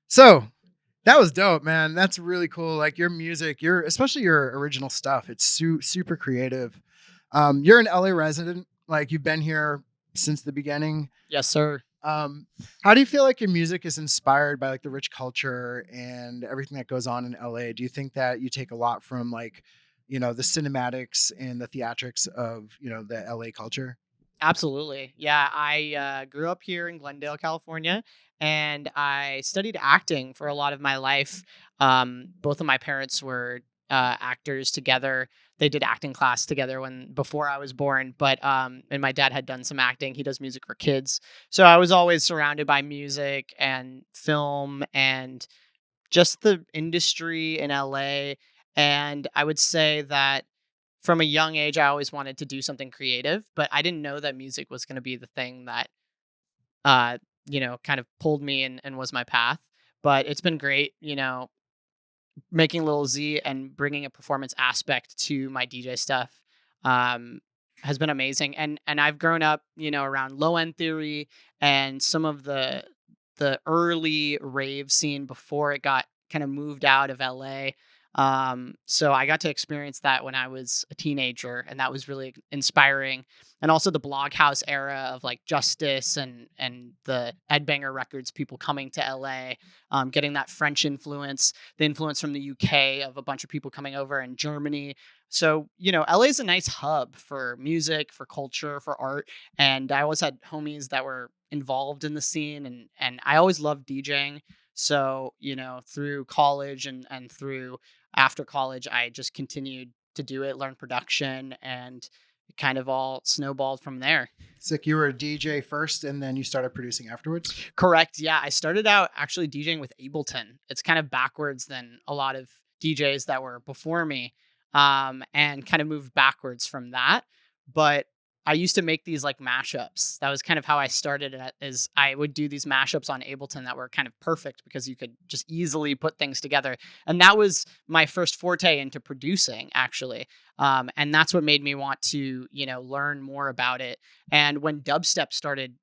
So that was dope, man. That's really cool. Like your music, especially your original stuff. It's super creative. You're an LA resident. Like you've been here since the beginning. Yes, sir. Um, how do you feel like your music is inspired by like the rich culture and everything that goes on in LA? Do you think that you take a lot from like, the cinematics and the theatrics of, the LA culture? Absolutely. Yeah, I grew up here in Glendale, California, and I studied acting for a lot of my life. Both of my parents were actors together. They did acting class together when before I was born, but and my dad had done some acting. He does music for kids, so I was always surrounded by music and film and just the industry in LA. And I would say that from a young age, I always wanted to do something creative, but I didn't know that music was going to be the thing that, uh, kind of pulled me and was my path. But it's been great, making Little Z and bringing a performance aspect to my DJ stuff. Um, has been amazing, and I've grown up, around low end theory and some of the early rave scene before it got kind of moved out of LA. So I got to experience that when I was a teenager, and that was really inspiring. And also the blog house era of like Justice and the Ed Banger Records people coming to LA, getting that French influence, the influence from the UK of a bunch of people coming over in Germany. So, LA is a nice hub for music, for culture, for art. And I always had homies that were involved in the scene, and I always loved DJing. So, through college and through after college, I just continued to do it, learn production, and it kind of all snowballed from there. It's like you were a DJ first and then you started producing afterwards. Correct. Yeah. I started out actually DJing with Ableton. It's kind of backwards than a lot of DJs that were before me, and kind of moved backwards from that. But I used to make these like mashups. That was kind of how I started it, is I would do these mashups on Ableton that were kind of perfect because you could just easily put things together. And that was my first forte into producing, actually. And that's what made me want to, learn more about it. And when dubstep started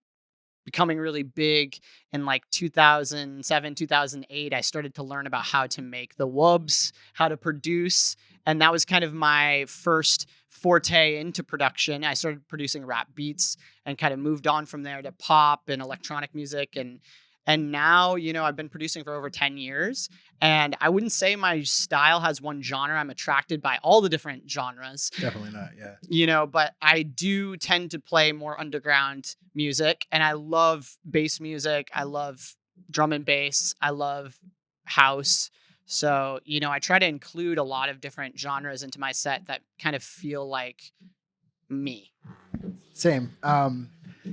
becoming really big in like 2007, 2008, I started to learn about how to make the wubs, how to produce. And that was kind of my first forte into production. I started producing rap beats and kind of moved on from there to pop and electronic music. And now, I've been producing for over 10 years, and I wouldn't say my style has one genre. I'm attracted by all the different genres, Definitely not. Yeah. but I do tend to play more underground music, and I love bass music. I love drum and bass. I love house. So, I try to include a lot of different genres into my set that kind of feel like me. Same.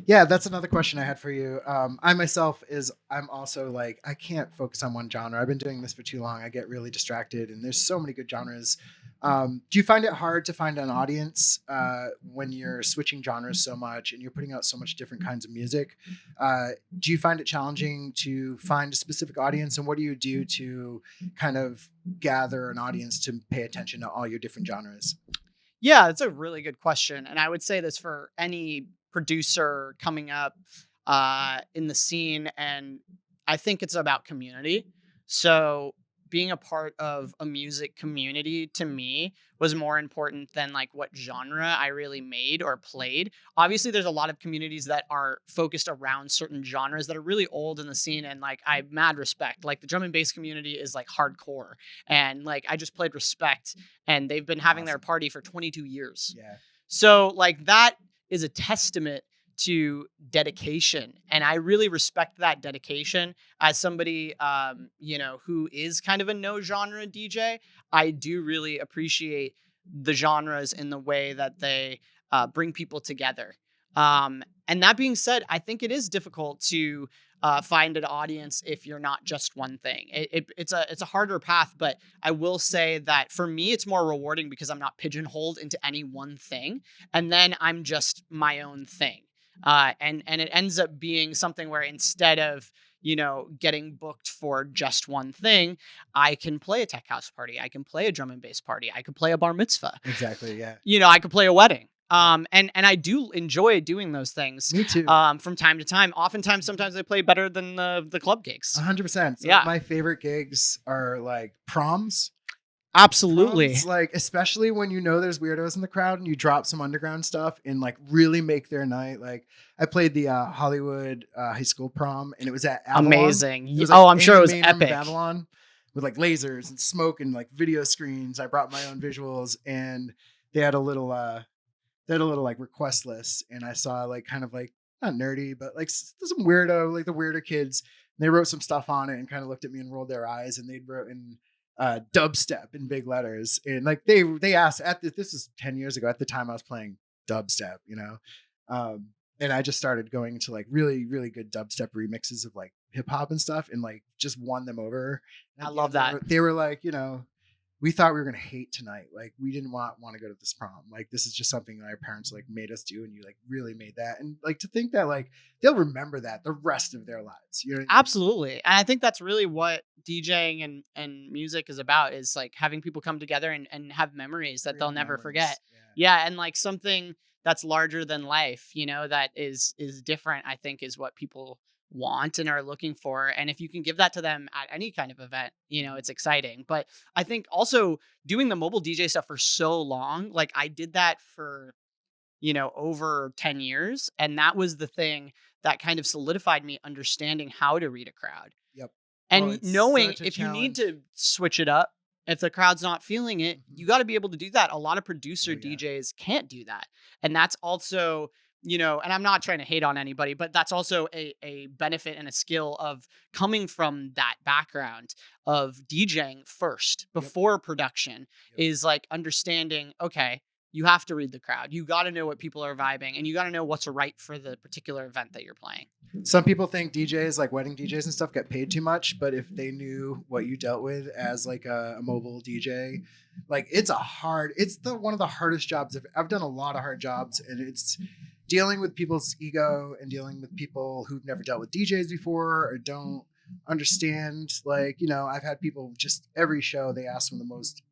Yeah, that's another question I had for you. I myself I'm also like, I can't focus on one genre. I've been doing this for too long. I get really distracted and there's so many good genres. Do you find it hard to find an audience when you're switching genres so much and you're putting out so much different kinds of music? Do you find it challenging to find a specific audience, and what do you do to kind of gather an audience to pay attention to all your different genres? Yeah, that's a really good question. And I would say this for any producer coming up in the scene. And I think it's about community. So being a part of a music community to me was more important than like what genre I really made or played. Obviously, there's a lot of communities that are focused around certain genres that are really old in the scene, and like I mad respect. Like the drum and bass community is like hardcore, and like I just played Respect, and they've been having their Awesome. party for 22 years. Yeah. So like that is a testament to dedication, and I really respect that dedication as somebody who is kind of a no genre DJ. I do really appreciate the genres in the way that they bring people together. And that being said, I think it is difficult to find an audience if you're not just one thing. It's a harder path, but I will say that for me, it's more rewarding because I'm not pigeonholed into any one thing, and then I'm just my own thing. And it ends up being something where instead of getting booked for just one thing, I can play a tech house party, I can play a drum and bass party, I could play a bar mitzvah, Exactly. Yeah. I could play a wedding. And I do enjoy doing those things. Me too. From time to time. Oftentimes, sometimes they play better than the club gigs. 100%. So Yeah. my favorite gigs are like proms. Absolutely. Proms, like especially when you know there's weirdos in the crowd and you drop some underground stuff and like really make their night. Like I played the Hollywood high school prom and it was at Avalon. Amazing. It was like I'm sure it was main room of epic. Avalon with like lasers and smoke and like video screens. I brought my own visuals and they had a little like request list and I saw like kind of like not nerdy but like some weirdo, like the weirder kids. And they wrote some stuff on it and kind of looked at me and rolled their eyes and they'd wrote in dubstep in big letters. And like they asked this is 10 years ago. At the time I was playing dubstep, you know. And I just started going to like really, really good dubstep remixes of like hip hop and stuff and like just won them over. And I love that. They were like, you know, we thought we were gonna hate tonight. Like we didn't want to go to this prom. Like this is just something that our parents like made us do, and you like really made that. And like to think that like they'll remember that the rest of their lives. You know what I mean? Absolutely. And I think that's really what DJing and music is about, is like having people come together and have memories that they'll never forget. Yeah. And like something that's larger than life, you know, that is different, I think is what people want and are looking for. And if you can give that to them at any kind of event, you know, it's exciting. But I think also doing the mobile DJ stuff for so long, like I did that for, you know, over 10 years. And that was the thing that kind of solidified me understanding how to read a crowd. Yep. And knowing if you need to switch it up, if the crowd's not feeling it, you got to be able to do that. A lot of producer DJs can't do that. And that's also, you know, and I'm not trying to hate on anybody, but that's also a benefit and a skill of coming from that background of DJing first before production is like understanding, okay, you have to read the crowd. You got to know what people are vibing and you got to know what's right for the particular event that you're playing. Some people think DJs, like wedding DJs and stuff, get paid too much, but if they knew what you dealt with as like a mobile DJ, like it's one of the hardest jobs. I've done a lot of hard jobs, and it's dealing with people's ego and dealing with people who've never dealt with DJs before or don't understand. Like, you know, I've had people just every show they ask them the most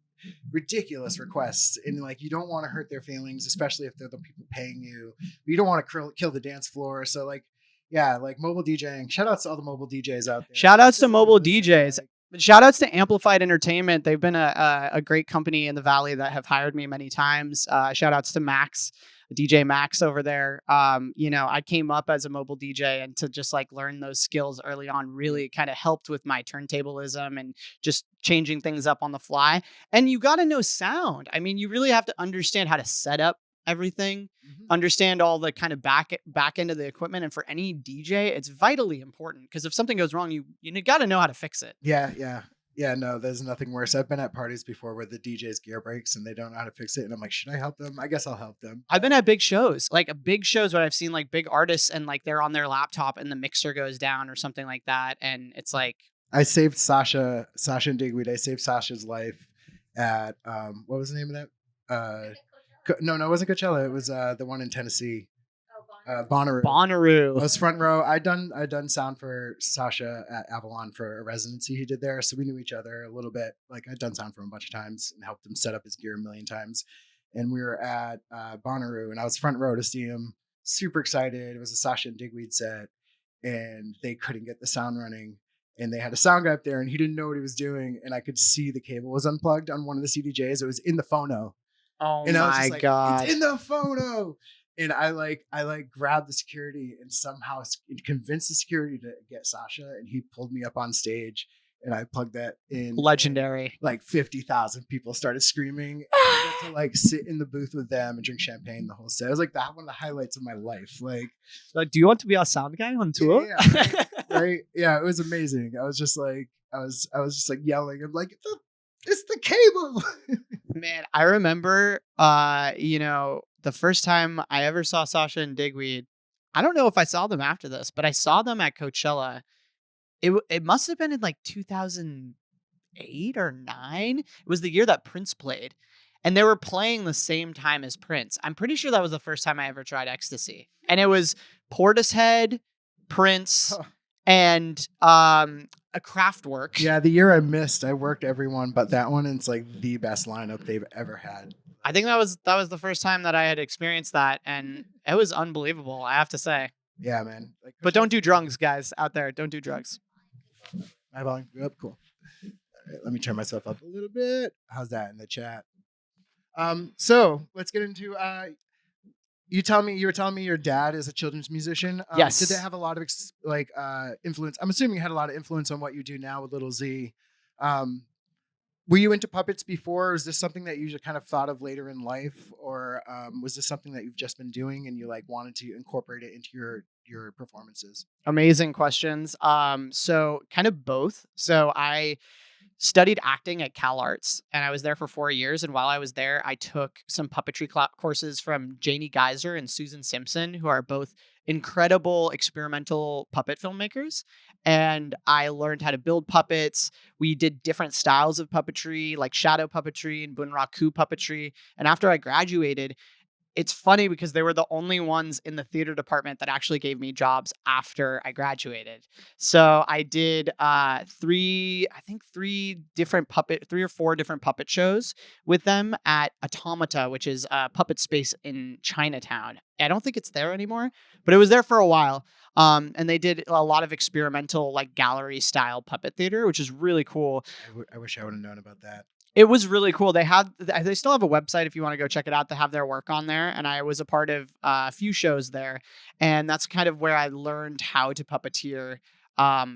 ridiculous requests, and like you don't want to hurt their feelings, especially if they're the people paying you. You don't want to kill the dance floor. So like, yeah, like mobile DJing. Shout outs to all the mobile DJs out there. Shout outs to mobile DJs. Shout outs to Amplified Entertainment. They've been a great company in the Valley that have hired me many times. Shout outs to Max, DJ Max over there. You know, I came up as a mobile DJ, and to just like learn those skills early on really kind of helped with my turntablism and just changing things up on the fly. And you got to know sound. I mean, you really have to understand how to set up everything, understand all the kind of back end of the equipment. And for any DJ, it's vitally important, because if something goes wrong, you got to know how to fix it. Yeah, no, there's nothing worse. I've been at parties before where the DJ's gear breaks and they don't know how to fix it. And I'm like, should I help them? I guess I'll help them. I've been at big shows, like big shows where I've seen like big artists and like they're on their laptop and the mixer goes down or something like that. And it's like, I saved Sasha and Digweed. I saved Sasha's life at, what was the name of that? No, it wasn't Coachella. It was the one in Tennessee. Bonnaroo. Bonnaroo. I was front row. I'd done sound for Sasha at Avalon for a residency he did there, so we knew each other a little bit. Like I'd done sound for him a bunch of times and helped him set up his gear a million times. And we were at Bonnaroo, and I was front row to see him. Super excited. It was a Sasha and Digweed set, and they couldn't get the sound running. And they had a sound guy up there, and he didn't know what he was doing. And I could see the cable was unplugged on one of the CDJs. It was in the phono. Oh and my God. It's in the phono. And I grabbed the security and somehow convinced the security to get Sasha, and he pulled me up on stage and I plugged that in. Legendary. Like 50,000 people started screaming. And I got to like sit in the booth with them and drink champagne the whole set. It was like one of the highlights of my life. Like, do you want to be our sound guy on tour? Yeah, right. Yeah, it was amazing. I was just like yelling. I'm like, it's the cable. Man, I remember, you know, the first time I ever saw Sasha and Digweed, I don't know if I saw them after this, but I saw them at Coachella. It must have been in like 2008 or 9. It was the year that Prince played, and they were playing the same time as Prince. I'm pretty sure that was the first time I ever tried ecstasy, and it was Portishead, Prince, and a Kraftwerk. Yeah, the year I missed, I worked every one but that one, and it's like the best lineup they've ever had. I think that was the first time that I had experienced that, and it was unbelievable, I have to say. Yeah, man. Like, But don't do drugs, guys out there. Don't do drugs. my volume up. Cool. All right, let me turn myself up a little bit. How's that in the chat? So let's get into. You were telling me your dad is a children's musician. Yes. Did they have a lot of influence? I'm assuming you had a lot of influence on what you do now with Little Z. Were you into puppets before? Or is this something that you just kind of thought of later in life, or was this something that you've just been doing and you like wanted to incorporate it into your performances? Amazing questions. So kind of both. So I studied acting at CalArts, and I was there for 4 years. And while I was there, I took some puppetry courses from Janie Geyser and Susan Simpson, who are both incredible experimental puppet filmmakers. And I learned how to build puppets. We did different styles of puppetry, like shadow puppetry and bunraku puppetry. And after I graduated, it's funny because they were the only ones in the theater department that actually gave me jobs after I graduated. So I did three or four different puppet shows with them at Automata, which is a puppet space in Chinatown. I don't think it's there anymore, but it was there for a while. And they did a lot of experimental, like gallery style puppet theater, which is really cool. I wish I would have known about that. It was really cool. They still have a website if you want to go check it out. They have their work on there, and I was a part of a few shows there, and that's kind of where I learned how to puppeteer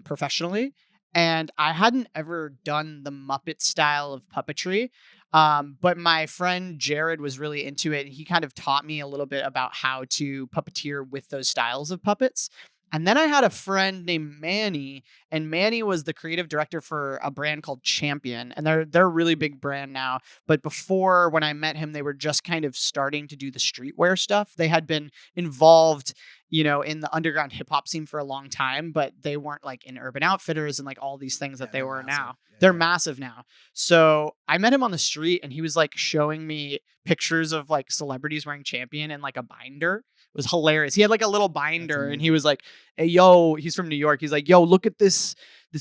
professionally. And I hadn't ever done the Muppet style of puppetry, but my friend Jared was really into it, and he kind of taught me a little bit about how to puppeteer with those styles of puppets. And then I had a friend named Manny, and Manny was the creative director for a brand called Champion, and they're a really big brand now. But before, when I met him, they were just kind of starting to do the streetwear stuff. They had been involved, in the underground hip hop scene for a long time, but they weren't like in Urban Outfitters and like all these things that they were now. They're massive now. So I met him on the street, and he was like showing me pictures of like celebrities wearing Champion and like a binder. It was hilarious. He had like a little binder, and he was like, "Hey, yo," he's from New York. He's like, "Yo, look at this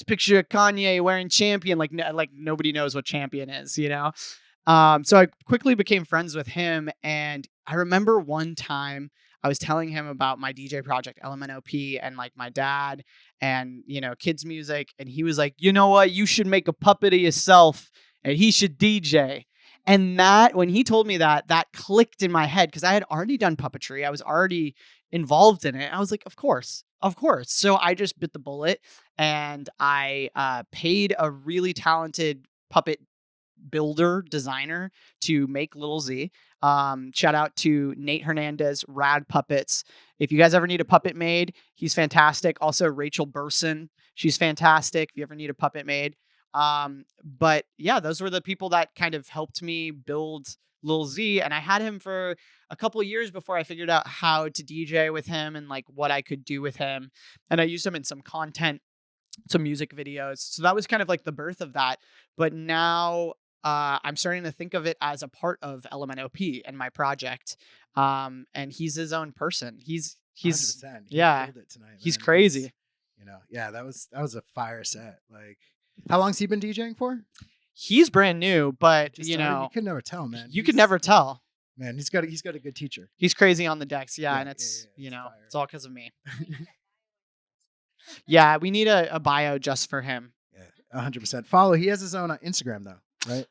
picture of Kanye wearing Champion." Like nobody knows what Champion is, So I quickly became friends with him, and I remember one time I was telling him about my DJ project, LMNOP, and like my dad and, kids music. And he was like, "You know what? You should make a puppet of yourself and he should DJ." And when he told me that clicked in my head because I had already done puppetry. I was already involved in it. I was like, of course. So I just bit the bullet, and I paid a really talented puppet builder designer to make Little Z. Shout out to Nate Hernandez, Rad Puppets. If you guys ever need a puppet made, he's fantastic. Also Rachel Burson, she's fantastic if you ever need a puppet made. But yeah, those were the people that kind of helped me build Lil Z, and I had him for a couple of years before I figured out how to DJ with him and like what I could do with him. And I used him in some content, some music videos. So that was kind of like the birth of that. But now I'm starting to think of it as a part of LMNOP and my project. And he's his own person. He's 100%. yeah, killed it tonight, he's man. crazy. Yeah, that was a fire set. Like, how long's he been DJing for? He's brand new, but you could never tell, man. You could never tell. Man, he's got a good teacher. He's crazy on the decks, and it's it's all because of me. Yeah, we need a bio just for him. Yeah, 100%. Follow. He has his own Instagram though, right?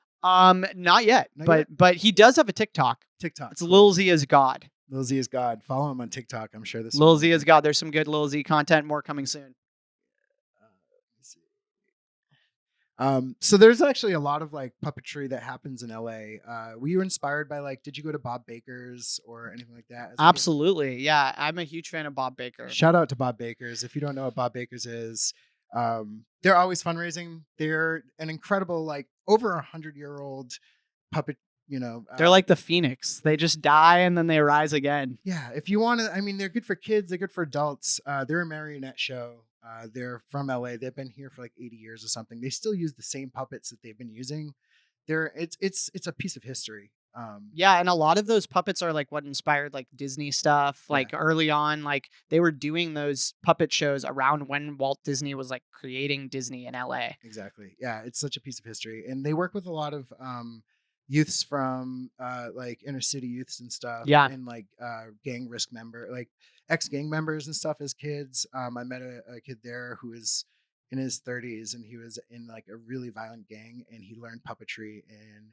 Not yet, but he does have a TikTok. It's cool. Lil Z is God. Lil Z is God. Follow him on TikTok. I'm sure Lil Z is God. There's some good Lil Z content. More coming soon. So there's actually a lot of like puppetry that happens in LA. Were you inspired by did you go to Bob Baker's or anything like that? Absolutely. Yeah. I'm a huge fan of Bob Baker. Shout out to Bob Baker's. If you don't know what Bob Baker's is, they're always fundraising. They're an incredible, over 100-year-old puppet, they're like the Phoenix. They just die and then they rise again. Yeah. If you want to, they're good for kids. They're good for adults. They're a marionette show. They're from LA. They've been here for 80 years or something. They still use the same puppets that they've been using. It's a piece of history. Yeah, and a lot of those puppets are what inspired Disney stuff. Early on, they were doing those puppet shows around when Walt Disney was creating Disney in LA. Exactly. Yeah, it's such a piece of history, and they work with a lot of youths from like inner city youths and stuff, Yeah. and like gang risk member, like ex gang members and stuff as kids. I met a kid there who was in his 30s, and he was in like a really violent gang, and he learned puppetry and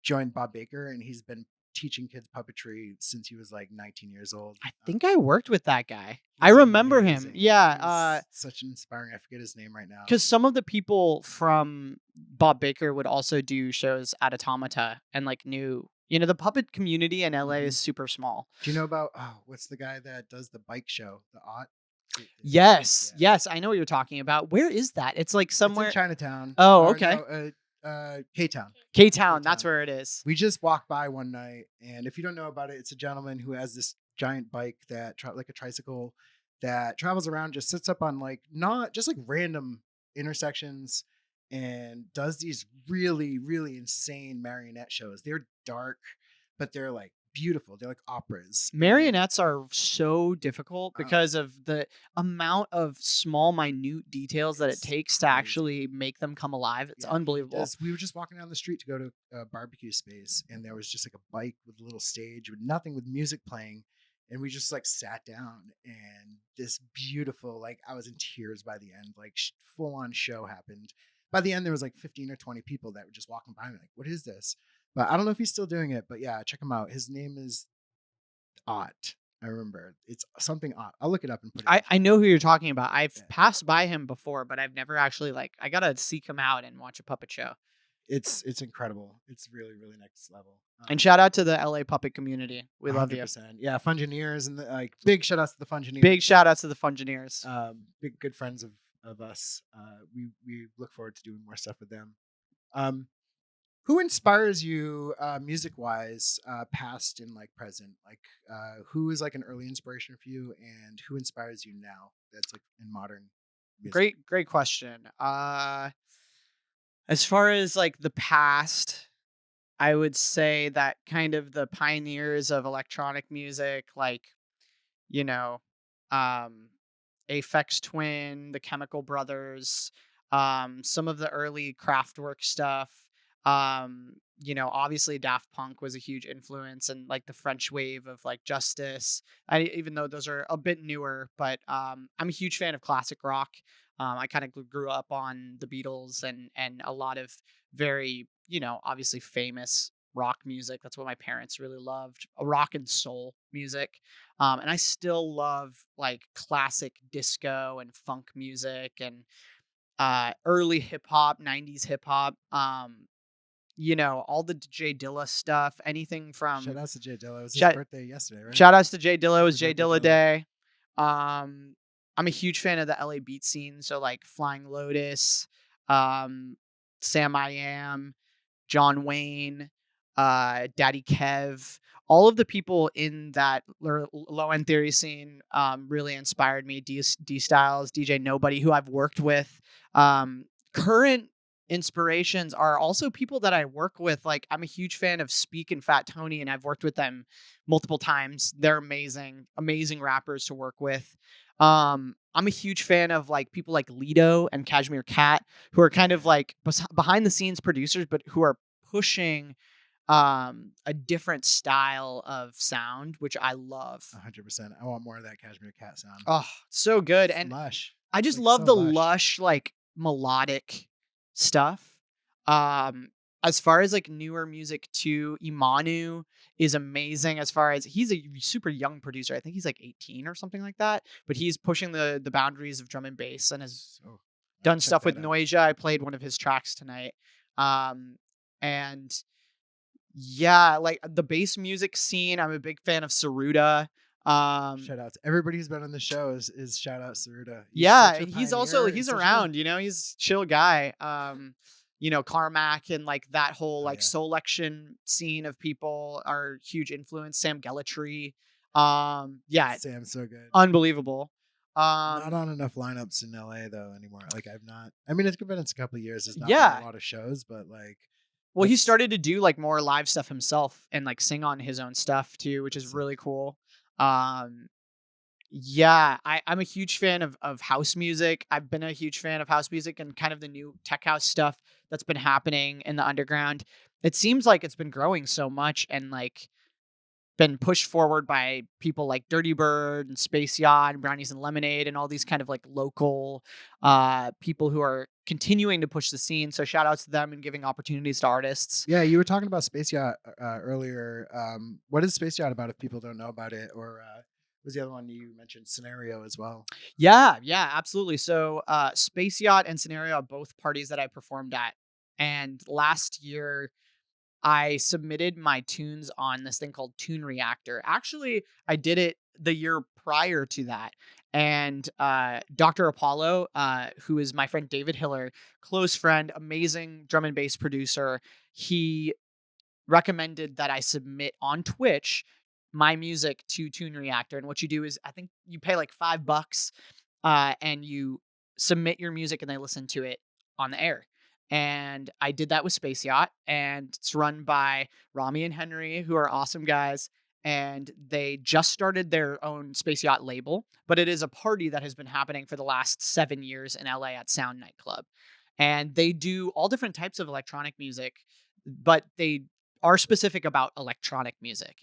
joined Bob Baker, and he's been teaching kids puppetry since he was like 19 years old. I think I worked with that guy. I He's remember him. amazing. Yeah. He's such an inspiring. I forget his name right now. Because some of the people from Bob Baker would also do shows at Automata and like the puppet community in LA is super small. Do you know about what's the guy that does the bike show, the Ott? Yes. Yeah. Yes. I know what you're talking about. Where is that? It's like somewhere. It's in Chinatown. Oh, Or, okay. no, K-Town. K-Town. That's where it is. We just walked by one night, and if you don't know about it, it's a gentleman who has this giant bike that like a tricycle that travels around, just sits up on like not just like random intersections, and does these really, really insane marionette shows. They're dark, but they're like beautiful. They're like operas. Marionettes are so difficult because of the amount of small, minute details that it takes to actually make them come alive. It's unbelievable. We were just walking down the street to go to a barbecue space, and there was just like a bike with a little stage with nothing, with music playing. And we just like sat down, and this beautiful, like I was in tears by the end, like full on show happened. By the end, there was like 15 or 20 people that were just walking by me like, what is this? But I don't know if he's still doing it, but yeah, check him out. His name is Ott. I remember it's something Ott. I'll look it up and put it. I know who you're talking about. I've passed by him before, but I've never actually I gotta seek him out and watch a puppet show. It's incredible. It's really, really next level. And shout out to the LA puppet community. We love you. Yeah, Fungineers, and like big shout outs to the Fungineers. Big shout outs to the Fungineers. Big good friends of us. We look forward to doing more stuff with them. Who inspires you music wise, past and like present? Like who is like an early inspiration for you, and who inspires you now that's like in modern music? Great question. As far as like the past, I would say that kind of the pioneers of electronic music, like, um, Aphex Twin, the Chemical Brothers, some of the early Kraftwerk stuff. Obviously Daft Punk was a huge influence, and like the French wave of like Justice. Even though those are a bit newer, but I'm a huge fan of classic rock. I kind of grew up on the Beatles and a lot of very, obviously famous rock music. That's what my parents really loved, rock and soul music. And I still love like classic disco and funk music and early hip hop, 90s hip hop. All the Jay Dilla stuff, anything from shout outs to Jay Dilla. It was his birthday yesterday, right? Shout outs to Jay Dilla. It was Jay Dilla Day. I'm a huge fan of the LA beat scene. So like Flying Lotus, Sam I Am, John Wayne, Daddy Kev, all of the people in that low end theory scene really inspired me. D Styles, DJ Nobody, who I've worked with. Current inspirations are also people that I work with. Like I'm a huge fan of Speak and Fat Tony, and I've worked with them multiple times. They're amazing rappers to work with. I'm a huge fan of like people like Lido and Cashmere Cat, who are kind of like behind the scenes producers, but who are pushing a different style of sound, which I love. 100%. I want more of that Cashmere Cat sound. Oh, so good. It's and lush. I just love the lush, like melodic stuff. As far as like newer music too, Imanu is amazing. As far as he's a super young producer, I think he's like 18 or something like that, but he's pushing the boundaries of drum and bass and has done stuff with Noisia. I played one of his tracks tonight. And yeah, like the bass music scene, I'm a big fan of Saruda. Shout out to everybody who's been on the show is shout out Saruda. He's around, he's a chill guy. Carmack and like that whole like Soulection scene of people are huge influence. Sam Gellatree. Sam's so good. Unbelievable. Not on enough lineups in LA though anymore. Like it's been a couple of years. There's not been a lot of shows, but like. Well, he started to do like more live stuff himself and like sing on his own stuff too, which is really cool. Yeah, I'm a huge fan of house music. I've been a huge fan of house music and kind of the new tech house stuff that's been happening in the underground. It seems like it's been growing so much and like been pushed forward by people like Dirty Bird and Space Yacht and Brownies and Lemonade and all these kind of like local people who are continuing to push the scene. So shout outs to them and giving opportunities to artists. Yeah, you were talking about Space Yacht earlier. What is Space Yacht about if people don't know about it? Or was the other one you mentioned Scenario as well? Yeah, absolutely. So Space Yacht and Scenario are both parties that I performed at. And last year I submitted my tunes on this thing called Tune Reactor. Actually, I did it the year prior to that. And Dr. Apollo, who is my friend David Hiller, close friend, amazing drum and bass producer, he recommended that I submit on Twitch my music to Tune Reactor. And what you do is, I think you pay like $5 and you submit your music and they listen to it on the air. And I did that with Space Yacht, and it's run by Rami and Henry, who are awesome guys. And they just started their own Space Yacht label, but it is a party that has been happening for the last 7 years in LA at Sound Nightclub. And they do all different types of electronic music, but they are specific about electronic music.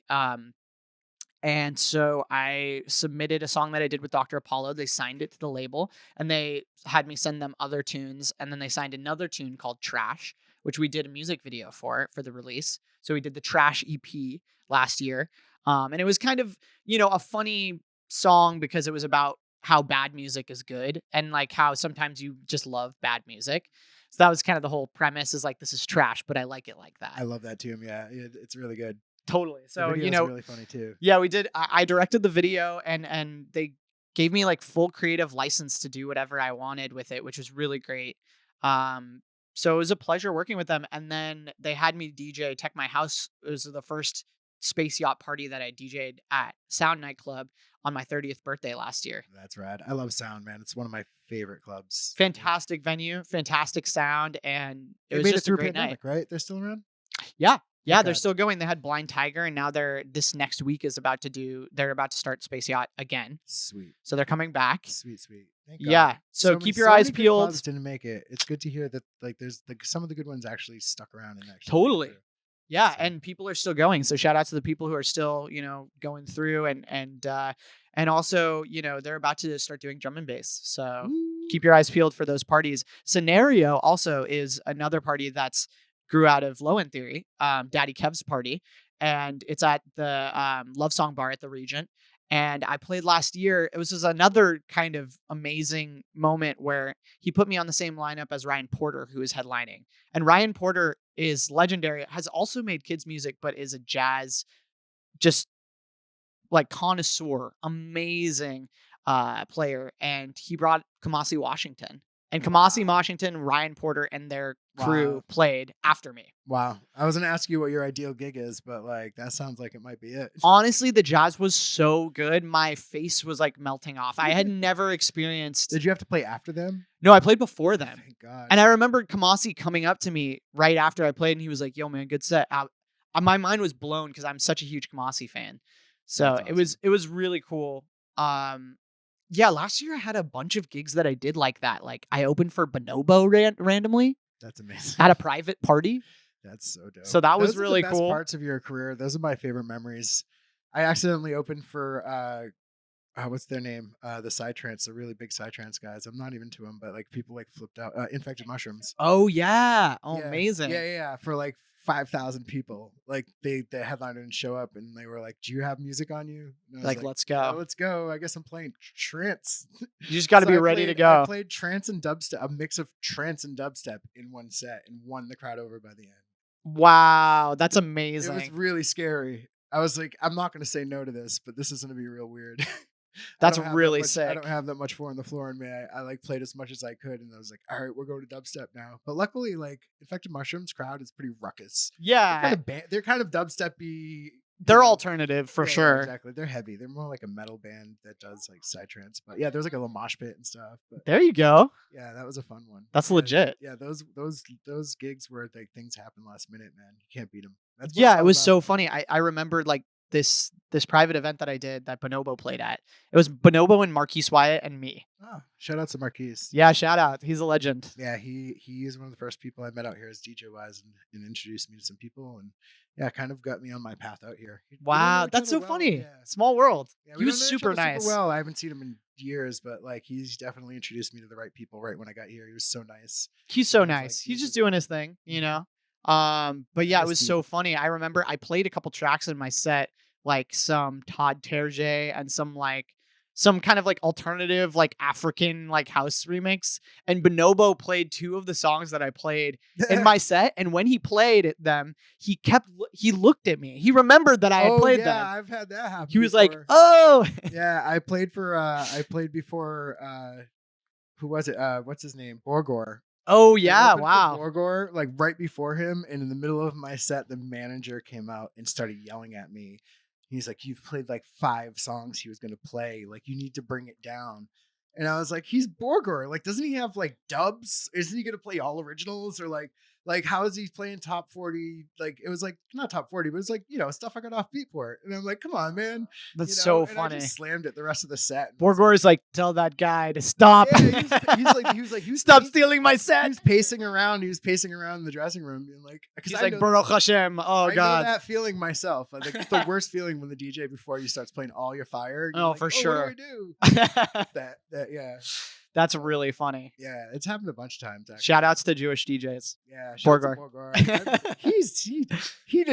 And so I submitted a song that I did with Dr. Apollo. They signed it to the label and they had me send them other tunes. And then they signed another tune called Trash, which we did a music video for the release. So we did the Trash EP last year. And it was kind of, a funny song because it was about how bad music is good and like how sometimes you just love bad music. So that was kind of the whole premise is like, this is trash, but I like it like that. I love that tune. Yeah, it's really good. Totally. So, The video's really funny too. yeah, we did. I directed the video and they gave me like full creative license to do whatever I wanted with it, which was really great. So it was a pleasure working with them. And then they had me DJ Tech My House. It was the first Space Yacht party that I DJ'd at Sound Nightclub on my 30th birthday last year. That's rad. I love Sound, man. It's one of my favorite clubs. Fantastic venue, fantastic sound, and it They was made it just a through great pandemic, night. right? They're still around? Yeah, Okay. they're still going. They had Blind Tiger, and now this next week is they're about to start Space Yacht again. Sweet. So they're coming back. Sweet. Thank Yeah. God. So keep your eyes many good peeled. clubs didn't make it. It's good to hear that like there's some of the good ones actually stuck around and actually Totally. made it through. Yeah, So- and people are still going. So shout out to the people who are still, going through and also, they're about to start doing drum and bass. So Woo. keep your eyes peeled for those parties. Scenario also is another party that's grew out of Low End Theory, Daddy Kev's party, and it's at the Love Song Bar at the Regent. And I played last year. It was just another kind of amazing moment where he put me on the same lineup as Ryan Porter, who is headlining. And Ryan Porter is legendary, has also made kids music, but is a jazz, just like connoisseur, amazing player. And he brought Kamasi Washington. And Kamasi Washington, Ryan Porter, and their crew Wow. played after me. Wow. I was gonna ask you what your ideal gig is, but like that sounds like it might be it. Honestly, the jazz was so good. My face was like melting off. I had never experienced. Did you have to play after them? No, I played before them. Thank God. And I remember Kamasi coming up to me right after I played, and he was like, "Yo, man, good set." My mind was blown because I'm such a huge Kamasi fan. So That's it was really cool. Yeah, last year I had a bunch of gigs that I did like that. Like I opened for Bonobo randomly That's amazing. at a private party. That's so dope. So that was Those are really the best cool. parts of your career. Those are my favorite memories. I accidentally opened for what's their name? The Psytrance, the really big Psytrance guys. I'm not even to them, but like people like flipped out. Infected Mushrooms. Oh yeah. Oh, Yeah. amazing. Yeah. For like 5,000 people. Like the headliner didn't show up, and they were like, "Do you have music on you?" And I was Like, let's "Oh, go. let's go. I guess I'm playing trance." You just got to So be I ready to played- I go. played trance and dubstep, a mix of trance and dubstep in one set, and won the crowd over by the end. Wow, that's It was amazing. really scary. I was like, I'm not going to say no to this, but this is going to be real weird. That's I don't have really much- I sick. don't have that much four on the floor in me. I like played as much as I could, and I was like, all right, we're going to dubstep now. But luckily, like Infected Mushrooms crowd is pretty ruckus. Yeah, They're kind of dubstepy. they're you know, alternative for yeah, sure. Exactly. They're heavy. They're more like a metal band that does like psytrance. But yeah, there's like a little mosh pit and stuff. But There you go. yeah, that was a fun one. That's Yeah, legit. Yeah, those gigs where like things happen last minute, man. You can't beat them. That's what it's Yeah, it all was about. so funny. I remembered like this private event that I did that Bonobo played at. It was Bonobo and Marquise Wyatt and me. Oh, shout out to Marquise. Yeah, shout out. He's a legend. Yeah, he is one of the first people I met out here as DJ wise, and introduced me to some people, and yeah, kind of got me on my path out here. We don't know Wow, each that's other so well, funny. yeah. Small world. Yeah, He we was don't know each super other nice. well. I haven't seen him in years, but like he's definitely introduced me to the right people right when I got here. He was so nice. He's so He was nice. like, He's just doing his thing, you know. But yeah, it Nice was dude. so funny. I remember I played a couple tracks in my set, like some Todd Terje and some kind of like alternative like African like house remix. And Bonobo played two of the songs that I played in my set. And when he played them, he looked at me. He remembered that I had played them. I've had that happen. He was like, before. "Oh, Yeah, I played before who was it? What's his name? Borgor. oh I yeah, opened for wow." Borgor, like right before him, and in the middle of my set, the manager came out and started yelling at me. He's like, "You've played like 5 songs he was gonna play. Like, you need to bring it down." And I was like, "He's Borgor. Like, doesn't he have like dubs? Isn't he gonna play all originals or like how is he playing top 40? Like, it was like not top 40, but it's like stuff I got off Beatport." And I'm like, "Come on, man." That's so And funny. I just slammed it the rest of the set. Borgor is like, "Tell that guy to stop." Yeah, he was like, "Stop stealing my he set." was pacing around. He was pacing around in the dressing room, being like, "Because He's like, "Baruch Hashem." Oh I know god. that feeling myself. Like, it's the worst feeling when the DJ before you starts playing all your fire. And you're Oh, like, for sure. What do I do? Yeah, That's really funny. yeah. It's happened a bunch of times. Actually. Shout outs to Jewish DJs. Yeah, shout out to Borgor. Borgor. He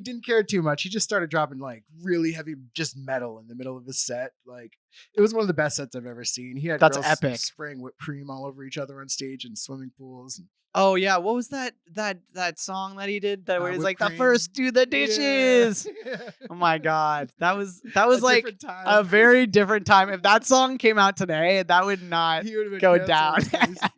didn't care too much. He just started dropping like really heavy, just metal in the middle of his set. Like, it was one of the best sets I've ever seen. He had That's girls epic. spraying whipped cream all over each other on stage in swimming pools. And, Oh yeah, what was that song that he did that where he's like, whipped "The cream. first do the dishes." Yeah. Oh my god, that was A like different time. a very different time. If that song came out today, that would not. He would have been go canceled. down. Yeah.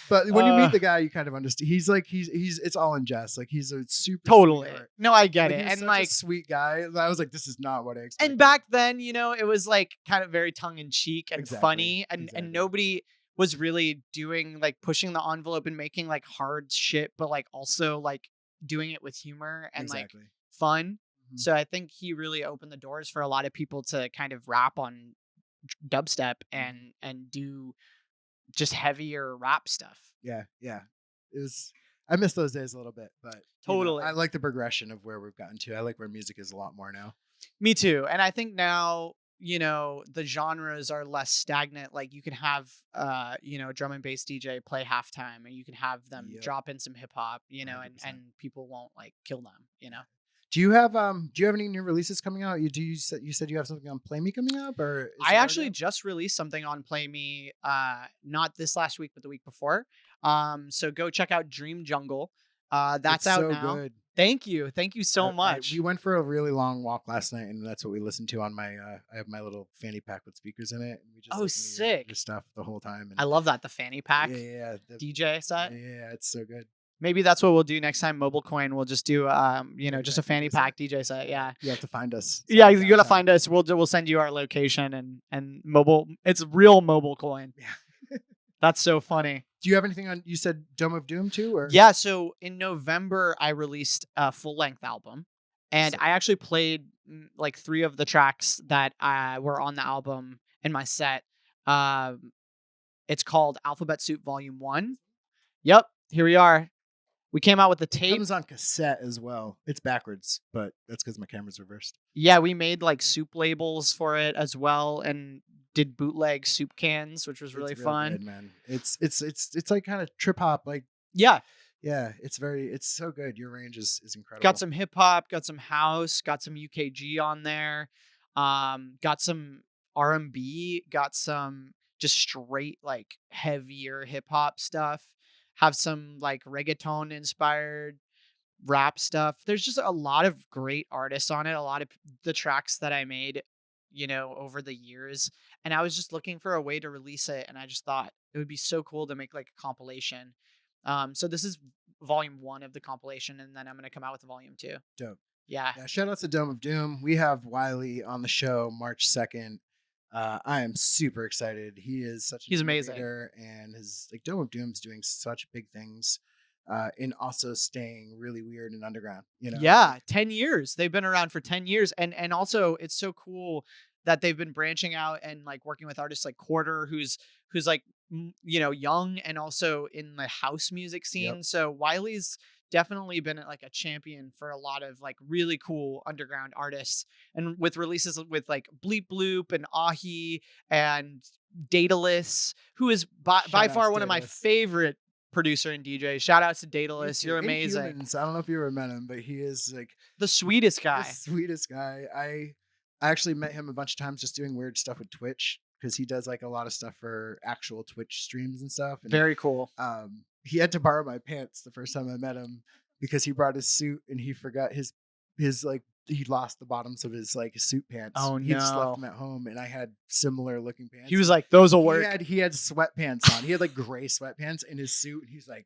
But when you meet the guy, you kind of understand. He's like he's it's all in jest. Like, he's a super Totally. sweetheart. No, I get Like, it. he was And such like a sweet guy. I was like, this is not what I expected. and back then, it was like kind of very tongue in cheek and Exactly, funny, and exactly. nobody was really doing like pushing the envelope and making like hard shit, but like also like doing it with humor and exactly. like fun. Mhm. So I think he really opened the doors for a lot of people to kind of rap on dubstep and do just heavier rap stuff. Yeah, yeah. It was. I miss those days a little bit, but Totally. I like the progression of where we've gotten to. I like where music is a lot more now. Me too. And I think now, the genres are less stagnant. Like you can have, drum and bass DJ play halftime, and you can have them Yep. drop in some hip hop, and 100%. people won't like kill them. Do you have any new releases coming out? You said you have something on Play Me coming up, or is I it actually already just released something on Play Me, not this last week, but the week before. So go check out Dream Jungle. That's It's out so now. good. Thank you so I- much. we went for a really long walk last night, and that's what we listened to on my. I have my little fanny pack with speakers in it, and we just Oh, listened to your sick. stuff the whole time. And I love that, the fanny pack yeah, DJ set. yeah, it's so good. Maybe that's what we'll do next time. MobileCoin, we'll just do, just a pack fanny DJ set. pack DJ set. Yeah. You have to find us. Yeah, you gotta downtown. find us. We'll send you our location and mobile. It's real MobileCoin. Yeah. That's so funny. Do you have anything on? You said Dome of Doom too, or Yeah. So in November, I released a full length album, and Sick. I actually played like 3 of the tracks that were on the album in my set. It's called Alphabet Soup Volume 1. Yep, here we are. We came out with the It tape. comes on cassette as well. It's backwards, but that's because my camera's reversed. Yeah, we made like soup labels for it as well, and did bootleg soup cans, which was really It's real fun. good, man. It's like kind of trip hop, like Yeah, yeah. It's so good. Your range is incredible. got some hip hop, got some house, got some UKG on there, got some R&B, got some just straight like heavier hip hop stuff. Have some like reggaeton inspired rap stuff. There's just a lot of great artists on it. A lot of the tracks that I made, over the years. And I was just looking for a way to release it. And I just thought it would be so cool to make like a compilation. So this is volume 1 of the compilation. And then I'm going to come out with volume 2. Dope. Yeah. Yeah, shout out to Dome of Doom. We have Wiley on the show March 2nd. I am super excited. He is such He's amazing. innovator, and his like Dome of Doom's doing such big things. in also staying really weird and underground. You know? Yeah, 10 years. They've been around for 10 years. And also it's so cool that they've been branching out and like working with artists like Quarter, who's like young and also in the house music Yep. scene. So Wiley's definitely been like a champion for a lot of like really cool underground artists, and with releases with like Bleep Bloop and Ahi and Daedalus, who is by Shout outs far one of my Daedalus. favorite producer and DJ. Shout outs to Me Daedalus. too. You're amazing. Inhumans, I don't know if you ever met him, but he is like The sweetest the guy. sweetest guy. I actually met him a bunch of times just doing weird stuff with Twitch, because he does like a lot of stuff for actual Twitch streams and stuff. And Very cool. he had to borrow my pants the first time I met him, because he brought his suit and he forgot his like, he lost the bottoms of his like suit pants. Oh, He just left no. them at home, and I had similar looking pants. He was like, those will work. He had sweatpants on. He had like gray sweatpants in his suit, and he's like,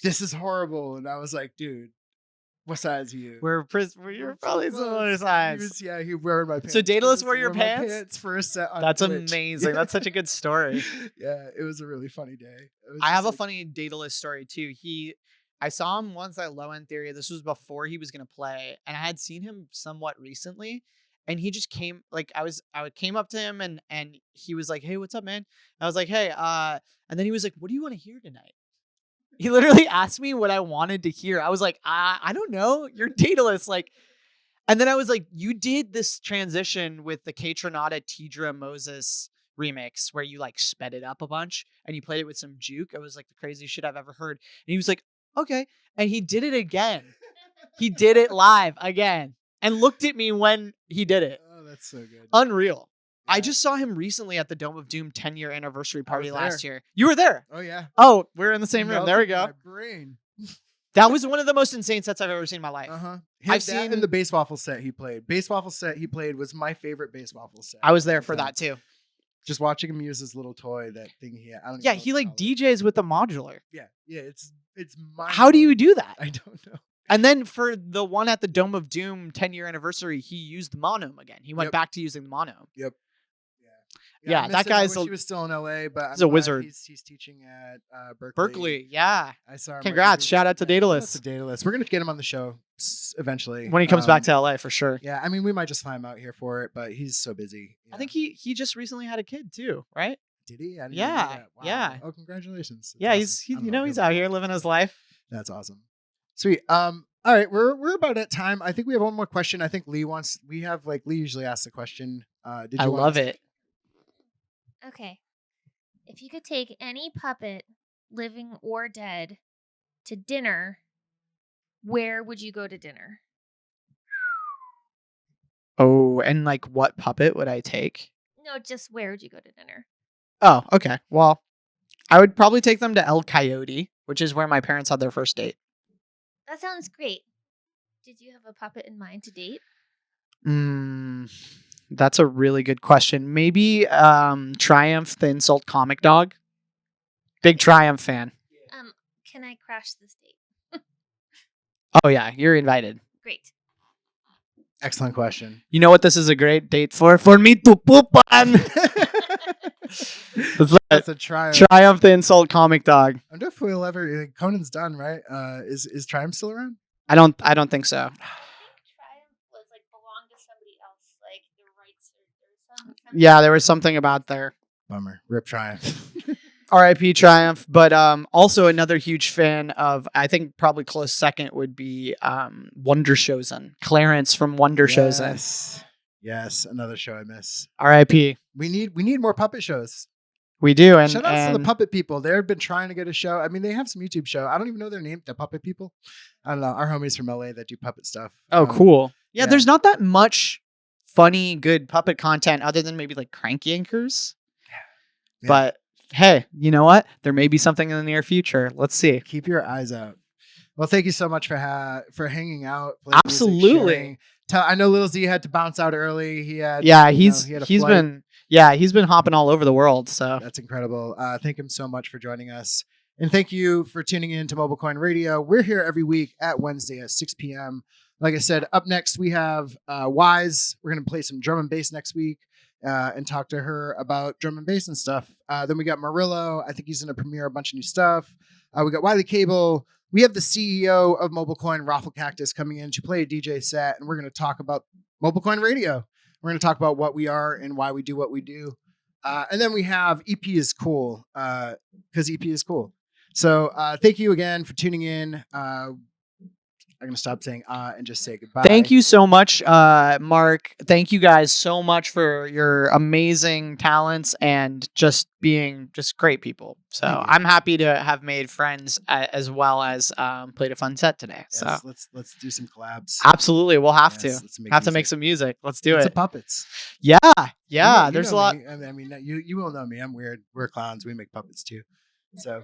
"This is horrible." And I was like, "Dude, what size are you?" You're probably similar size. He wearing my pants. So Daedalus He wore your my pants? for a set on That's Twitch. amazing. That's such a good story. Yeah, it was a really funny day. It was I just have a like- funny Daedalus story too. I saw him once at Low End Theory. This was before he was gonna play, and I had seen him somewhat recently. And he just came like I came up to him and he was like, "Hey, what's up, man?" I was like, "Hey," and then he was like, "What do you want to hear tonight?" He literally asked me what I wanted to hear. I was like, I don't know. You're Daedalus, like. And then I was like, you did this transition with the K-Tronada Tidra Moses remix where you like sped it up a bunch and you played it with some juke. It was like the craziest shit I've ever heard. And he was like, okay. And he did it again. He did it live again and looked at me when he did it. Oh, that's so good. Unreal. I Yeah. just saw him recently at the Dome of Doom 10-year anniversary party was last there. year. You were there. Oh yeah. Oh, we're in the same room. There we Melted go. My brain. That was one of the most insane sets I've ever seen in my life. I've seen in the bass waffle set he played. Bass waffle set he played was my favorite bass waffle set. I was there of for all time. that too. Just watching him use his little toy, that thing he had. I don't even Yeah, know he what like to call it. DJs with the modular. Yeah, it's my. How do you do that? I don't know. And then for the one at the Dome of Doom 10-year anniversary, he used the monome again. He went Yep. back to using the monome. Yep. Yeah, I that miss him. I guy's wish a- he was still in LA, but he's a wizard. He's teaching at Berkeley. Berkeley, yeah. I saw him. Congrats. Shout out to Daedalus. Shout out to Daedalus. We're gonna get him on the show eventually When he comes back to LA for sure. Yeah, I mean, we might just fly him out here for it, but he's so busy. I think he just recently had a kid too, right? Did he? I didn't Yeah, know that. Wow. yeah. Oh, congratulations. That's Yeah, awesome. he's I don't know, he's really. out here living his life. That's awesome. Sweet. All right, we're about at time. I think we have one more question. I think Lee usually asks the question. Did I you want love to- it. Okay. If you could take any puppet, living or dead, to dinner, where would you go to dinner? Oh, and like what puppet would I take? No, just where would you go to dinner? Oh, okay. Well, I would probably take them to El Coyote, which is where my parents had their first date. That sounds great. Did you have a puppet in mind to date? That's a really good question. Maybe Triumph, the Insult comic dog. Big Triumph fan. Can I crash this date? Oh yeah, you're invited. Great. Excellent question. You know what this is a great date for? For me to poop on. That's a Triumph. Triumph, the Insult comic dog. I wonder if we'll ever. Conan's done, right? Is Triumph still around? I don't think so. Triumph was like belonged to somebody else, like the rights or something. Yeah, there was something about there. Bummer. Rip Triumph. R.I.P. Triumph, but also another huge fan of, I think probably close second would be Wonder Chosen. Clarence from Wonder Chosen. Yes, another show I miss. R.I.P. We need more puppet shows. We do, and Shout out to the puppet people. They've been trying to get a show. I mean, they have some YouTube show. I don't even know their name. The puppet people. I don't know. Our homies from LA that do puppet stuff. Oh, cool. Yeah, yeah. there's not that much funny, good puppet content other than maybe like Crank Yankers. Yeah. But hey, you know what? There may be something in the near future. Let's see. Keep your eyes out. Well, thank you so much for hanging out. playing music, Absolutely. sharing. I know Lil Z had to bounce out early. He had Yeah, he had a he's flight. been hopping all over the world. So That's incredible. Thank him so much for joining us. And thank you for tuning in to MobileCoin Radio. We're here every week at Wednesday at 6 p.m. Like I said, up next we have Wise. We're going to play some drum and bass next week and talk to her about drum and bass and stuff. Then we got Murillo. I think he's going to premiere a bunch of new stuff. We got Wiley Cable, we have the CEO of MobileCoin, Raffle Cactus, coming in to play a DJ set, and we're going to talk about MobileCoin Radio. We're going to talk about what we are and why we do what we do. And then we have EP is cool, because EP is cool. So thank you again for tuning in. I'm going to stop saying and just say goodbye. Thank you so much, Mark. Thank you guys so much for your amazing talents and just being just great people. So I'm happy to have made friends as well as played a fun set today. Yes, so let's do some collabs. Absolutely, we'll have to to make some music. Let's do it. it. Puppets. Yeah. You there's know a lot. Me. I mean, you will know me. I'm weird. We're clowns. We make puppets too. So.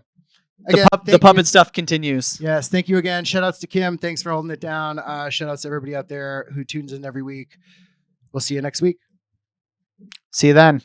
Again, the puppet stuff continues. Yes, thank you again. Shout outs to Kim. Thanks for holding it down. Shout outs to everybody out there who tunes in every week. We'll see you next week. See you then.